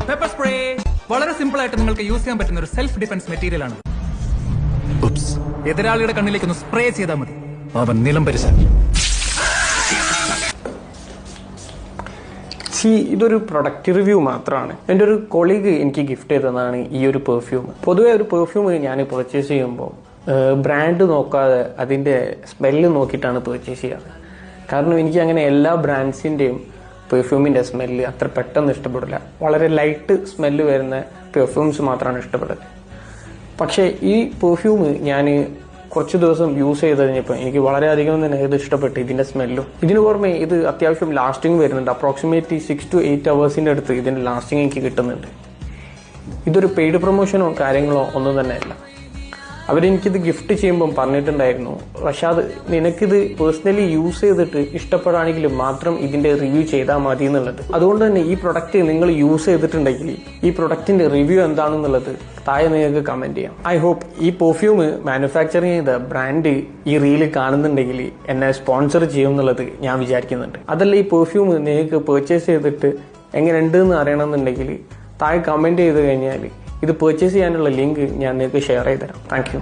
Pepper spray വളരെ simple ആയിട്ട് നിങ്ങൾക്ക് യൂസ് ചെയ്യാൻ പറ്റുന്ന ഒരു സെൽഫ് ഡിഫൻസ് മെറ്റീരിയൽ ആണ്. എതിരാളിയുടെ കണ്ണിലേക്ക് ഒന്ന് സ്പ്രേ ചെയ്താൽ മതി, അവൻ നിലം പരിശ. ഇതൊരു പ്രൊഡക്റ്റ് റിവ്യൂ മാത്രമാണ്. എൻ്റെ ഒരു കൊളീഗ് എനിക്ക് ഗിഫ്റ്റ് ചെയ്തതാണ് ഈ ഒരു പെർഫ്യൂം. പൊതുവെ ഒരു പെർഫ്യൂം ഞാൻ പർച്ചേസ് ചെയ്യുമ്പോൾ ബ്രാൻഡ് നോക്കാതെ അതിൻ്റെ സ്മെല്ല് നോക്കിയിട്ടാണ് പർച്ചേസ് ചെയ്യാറ്. കാരണം എനിക്ക് അങ്ങനെ എല്ലാ ബ്രാൻഡ്സിൻ്റെയും പെർഫ്യൂമിൻ്റെ സ്മെല്ല് അത്ര പെട്ടെന്ന് ഇഷ്ടപ്പെടില്ല. വളരെ ലൈറ്റ് സ്മെല്ല് വരുന്ന പെർഫ്യൂംസ് മാത്രമാണ് ഇഷ്ടപ്പെടുന്നത്. പക്ഷേ ഈ പെർഫ്യൂം ഞാൻ കുറച്ച് ദിവസം യൂസ് ചെയ്ത് കഴിഞ്ഞപ്പോൾ എനിക്ക് വളരെയധികം തന്നെ ഇത് ഇഷ്ടപ്പെട്ടു, ഇതിൻ്റെ സ്മെല്ലും. ഇതിന് പുറമെ ഇത് അത്യാവശ്യം ലാസ്റ്റിംഗ് വരുന്നുണ്ട്. അപ്രോക്സിമേറ്റ്ലി 6 to 8 hours അടുത്ത് ഇതിൻ്റെ ലാസ്റ്റിംഗ് എനിക്ക് കിട്ടുന്നുണ്ട്. ഇതൊരു പെയ്ഡ് പ്രൊമോഷനോ കാര്യങ്ങളോ ഒന്നും തന്നെ അല്ല. അവരെനിക്കിത് ഗിഫ്റ്റ് ചെയ്യുമ്പം പറഞ്ഞിട്ടുണ്ടായിരുന്നു, റഷാദ് നിനക്കിത് പേഴ്സണലി യൂസ് ചെയ്തിട്ട് ഇഷ്ടപ്പെടുകയാണെങ്കിൽ മാത്രം ഇതിന്റെ റിവ്യൂ ചെയ്താൽ മതി എന്നുള്ളത്. അതുകൊണ്ട് തന്നെ ഈ പ്രൊഡക്റ്റ് നിങ്ങൾ യൂസ് ചെയ്തിട്ടുണ്ടെങ്കിൽ ഈ പ്രൊഡക്റ്റിന്റെ റിവ്യൂ എന്താണെന്നുള്ളത് താഴെ നിങ്ങൾക്ക് കമന്റ് ചെയ്യാം. ഐ ഹോപ്പ് ഈ പെർഫ്യൂം മാനുഫാക്ചറിങ് ചെയ്ത ബ്രാൻഡ് ഈ റീല് കാണുന്നുണ്ടെങ്കിൽ എന്നെ സ്പോൺസർ ചെയ്യും എന്നുള്ളത് ഞാൻ വിചാരിക്കുന്നുണ്ട്. അതല്ല ഈ പെർഫ്യൂം നിങ്ങൾക്ക് പർച്ചേസ് ചെയ്തിട്ട് എങ്ങനെയുണ്ട് എന്ന് അറിയണമെന്നുണ്ടെങ്കിൽ താഴെ കമന്റ് ചെയ്ത് കഴിഞ്ഞാൽ ഇത് പർച്ചേസ് ചെയ്യാനുള്ള ലിങ്ക് ഞാൻ നിങ്ങൾക്ക് ഷെയർ ചെയ്ത് തരാം. Thank you.